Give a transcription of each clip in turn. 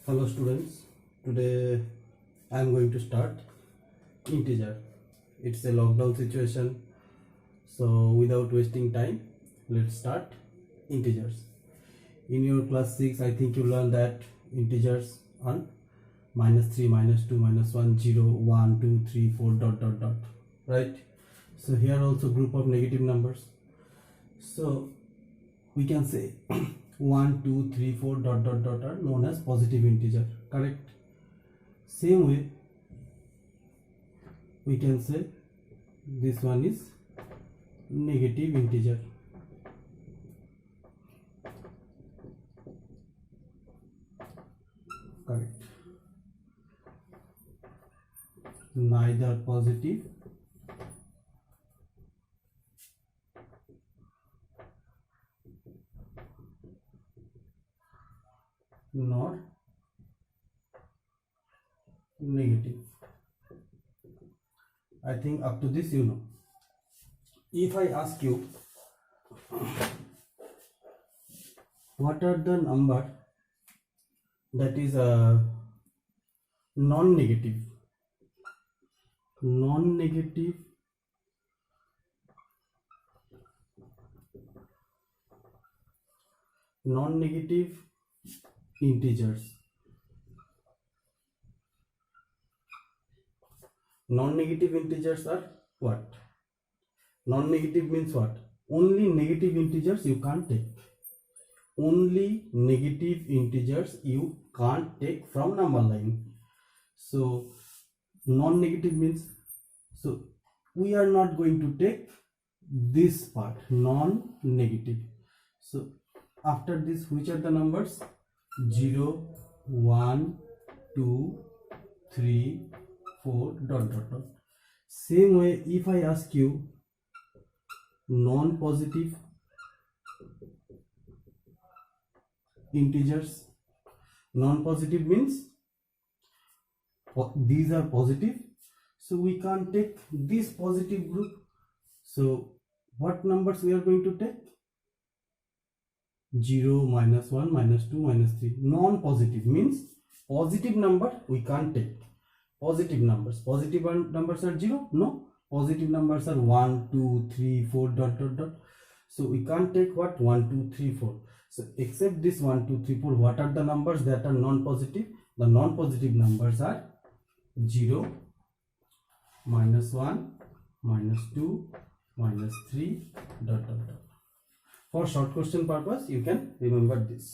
Hello students, today I am going to start integer. It's a lockdown situation, so without wasting time, let's start integers. In your class 6, I think you learned that integers are -3, -2, -1, 0, 1, 2, 3, 4, dot dot dot, right? So here also group of negative numbers. So we can say 1, 2, 3, 4, dot dot dot are known as positive integer, correct? Same way we can say this one is negative integer. Correct. Neither positive nor negative. I think up to this you know. If I ask you what are the number that is non-negative integers. Non-negative integers are what? Non-negative means what? Only negative integers you can't take. Only negative integers you can't take from number line. So non-negative means, so we are not going to take this part, non-negative. So after this, which are the numbers? 0, 1, 2, 3, 4, dot dot dot. Same way, if I ask you non-positive integers, non-positive means these are positive, so we can't take this positive group. So what numbers we are going to take? 0, -1, -2, -3. Non-positive means positive number we can't take. Positive numbers are 0? No. Positive numbers are 1, 2, 3, 4, dot dot dot. So we can't take what? 1, 2, 3, 4. So except this 1, 2, 3, 4, what are the numbers that are non-positive? The non-positive numbers are 0, -1, -2, -3, dot dot dot. For short question purpose, you can remember this.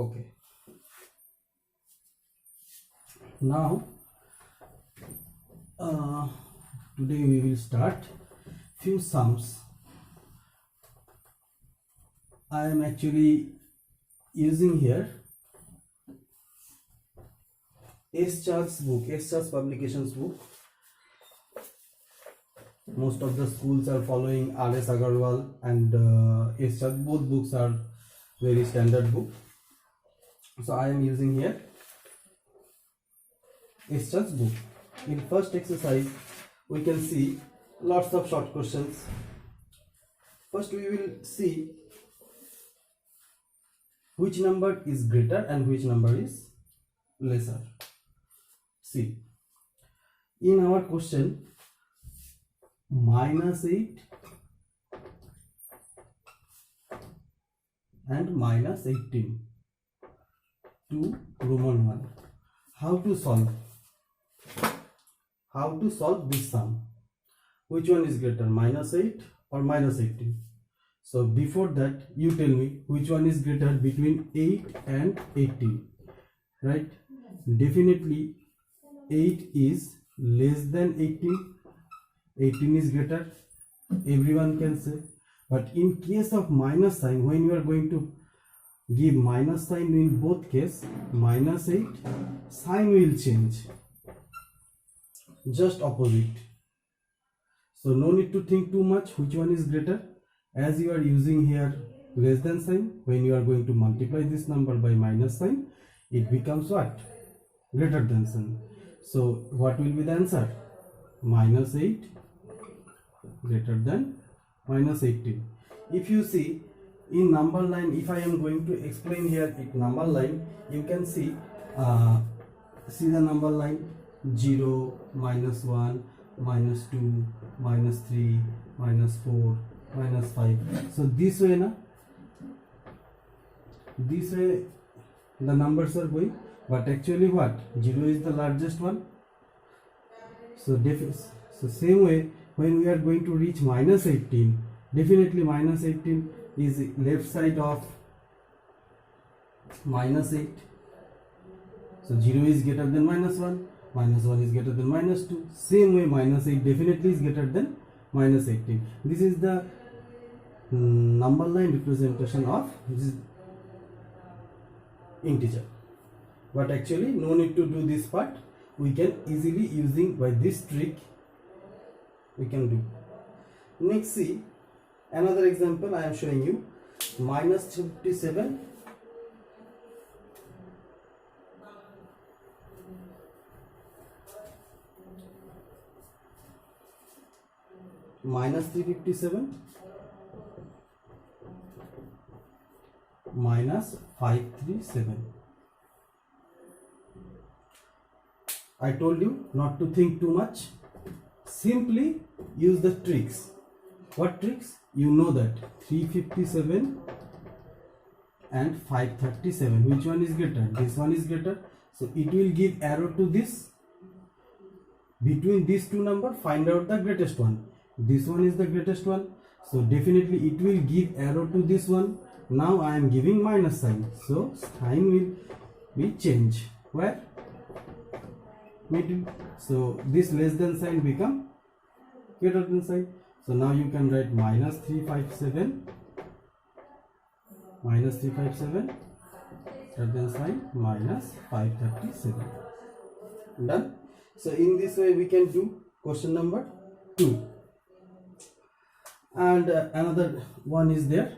Okay. Now, today we will start few sums. I am actually using here S-Charts book, S-Charts publications book. Most of the schools are following R.S. Agarwal and S-Charts. Both books are very standard book. So I am using here S-Charts book. In first exercise, we can see lots of short questions. First, we will see which number is greater and which number is lesser. See, in our question, -8 and -18, 2 Roman 1. How to solve? How to solve this sum? Which one is greater, -8 or -18? So before that, you tell me which one is greater between 8 and 18, right? Definitely 8 is less than 18. 18 is greater, everyone can say. But in case of minus sign, when you are going to give minus sign in both case, -8, sign will change, just opposite. So no need to think too much which one is greater. As you are using here less than sign, when you are going to multiply this number by minus sign, it becomes what? Greater than sign. So what will be the answer? -8 greater than -18. If you see in number line, if I am going to explain here in number line, you can see the number line 0, -1, -2, -3, -4, -5. So this way na, this way the numbers are going, but actually what, 0 is the largest one. So same way, when we are going to reach -18, definitely -18 is left side of -8. So 0 is greater than -1, -1 is greater than -2. Same way, -8 definitely is greater than -18. This is the number line representation of this integer. But actually no need to do this part. We can easily, using by this trick, we can do. Next, see another example I am showing you. -57 -357 -537. I told you not to think too much. Simply use the tricks. What tricks? You know that 357 and 537, which one is greater? This one is greater. So it will give arrow to this. Between these two numbers, find out the greatest one. This one is the greatest one. So definitely it will give arrow to this one. Now I am giving minus sign. So sign will be changed. Where? Middle. So this less than sign become greater than sign. So now you can write -357 greater than sign -537. Done. So in this way we can do question number 2. And another one is there,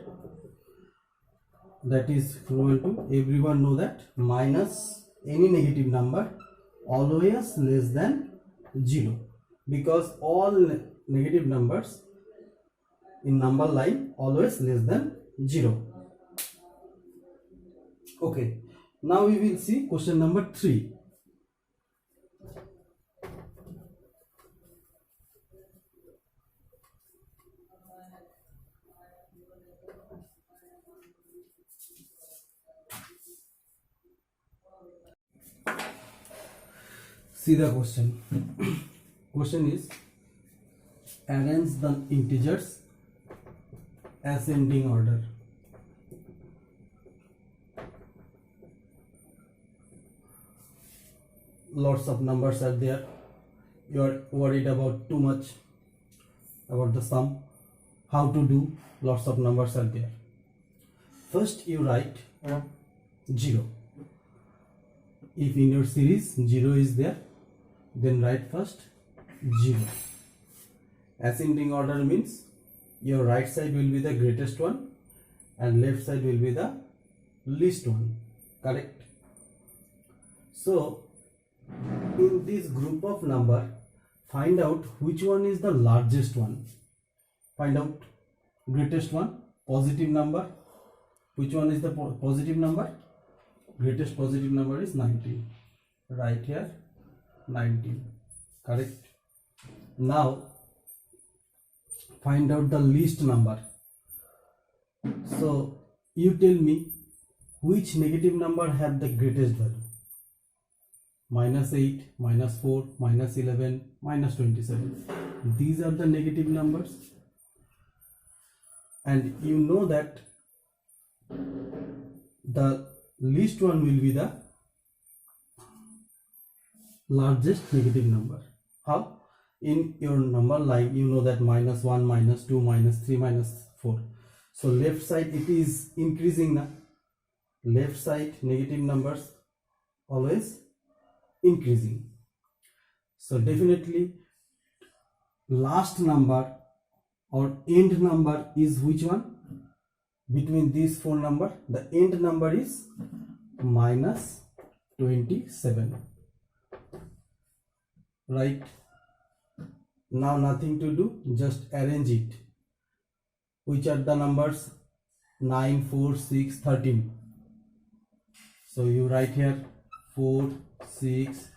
that is equal to, everyone know that minus any negative number always less than 0, because all negative numbers in number line always less than 0. Okay, now we will see question number 3. See the question. Question is, arrange the integers ascending order. Lots of numbers are there. You are worried about too much about the sum. How to do? Lots of numbers are there. First you write 0. If in your series 0 is there, then write first 0. Ascending order means your right side will be the greatest one and left side will be the least one. Correct? So in this group of number, find out which one is the largest one. Find out greatest one, positive number. Which one is the positive number? Greatest positive number is 19. Right here 19. Correct? Now find out the least number. So you tell me which negative number have the greatest value. -8, -4, -11, -27. These are the negative numbers, and you know that the least one will be the largest negative number. How? In your number line, you know that -1, -2, -3, -4. So left side it is increasing now. Left side negative numbers always increasing. So definitely last number or end number is which one? Between these four numbers, the end number is -27. Right? Now nothing to do, just arrange it. Which are the numbers 9, 4, 6, 13. So you write here 4, 6,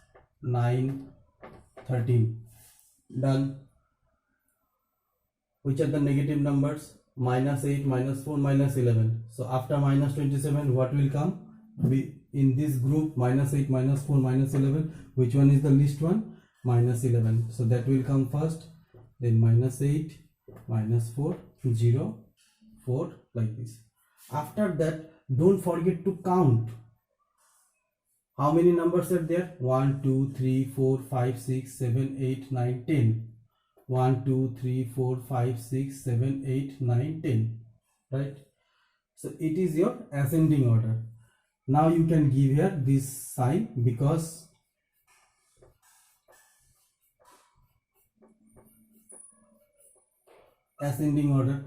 9, 13. Done. Which are the negative numbers? Minus 8, minus 4, minus 11. So after minus 27, what will come? In this group, minus 8, minus 4, minus 11. Which one is the least one? Minus 11. So that will come first. Then minus 8, minus 4, 0, 4, like this. After that, don't forget to count. How many numbers are there? 1, 2, 3, 4, 5, 6, 7, 8, 9, 10. 1, 2, 3, 4, 5, 6, 7, 8, 9, 10. Right? So it is your ascending order. Now you can give here this sign because ascending order.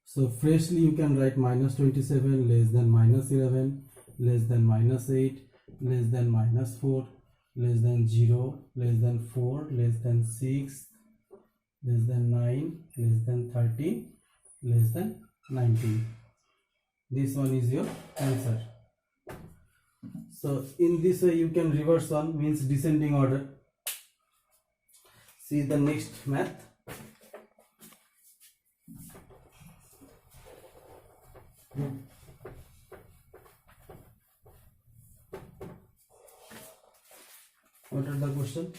So freshly you can write minus 27 less than minus 11 less than minus 8 less than minus 4 less than 0 less than 4 less than 6 less than 9 less than 13 less than 19. This one is your answer. So in this way you can reverse one, means descending order. See the next math. What are the question?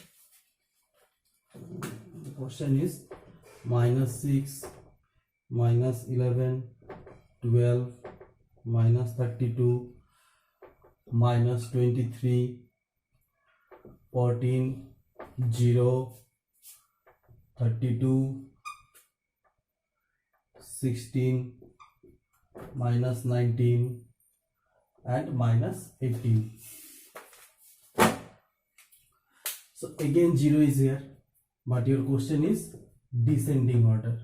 The question is minus 6, minus 11, 12, minus 32, minus 23, 14, 0, 32, 16, minus 19 and minus 18. So again 0 is here, but your question is descending order.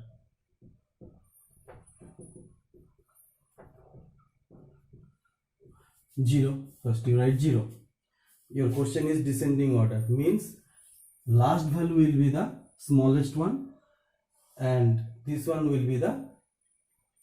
Zero, first you write 0. Your question is descending order, means last value will be the smallest one and this one will be the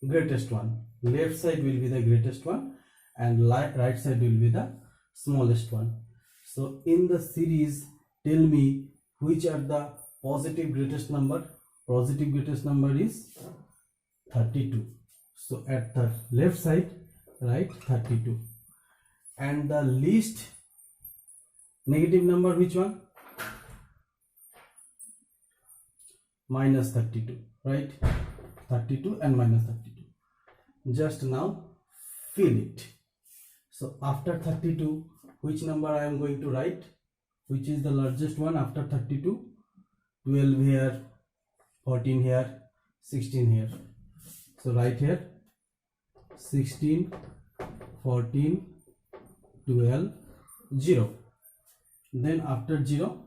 greatest one. Left side will be the greatest one and right side will be the smallest one. So in the series, tell me which are the positive greatest number. Positive greatest number is 32. So at the left side write 32. And the least negative number, which one? Minus 32, right? 32 and minus 32. Just now fill it. So after 32, which number I am going to write? Which is the largest one after 32? 12 here, 14 here, 16 here. So write here 16, 14, 12, 0. Then after 0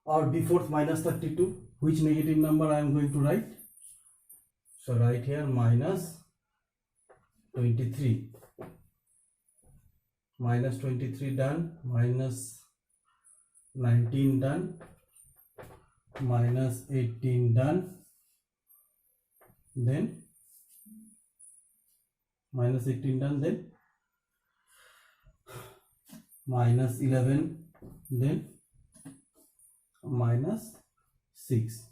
or before minus 32, which negative number I am going to write? So write here minus 23. Minus 23 done, minus 19 done, minus 18 done, then minus 18 done, then minus 11, then minus 6.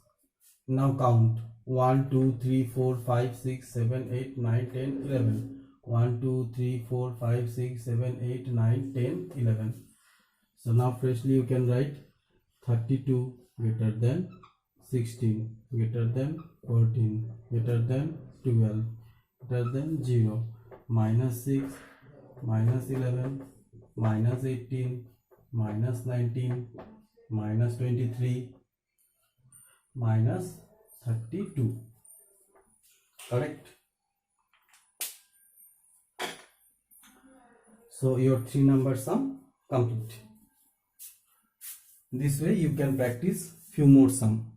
Now count 1, 2, 3, 4, 5, 6, 7, 8, 9, 10, 11. 1, 2, 3, 4, 5, 6, 7, 8, 9, 10, 11. So now freshly you can write 32 greater than 16, greater than 14, greater than 12, greater than 0, minus 6, minus 11, minus 18, minus 19, minus 23, minus 32. Correct? So your 3 number sum complete. This way you can practice few more sum.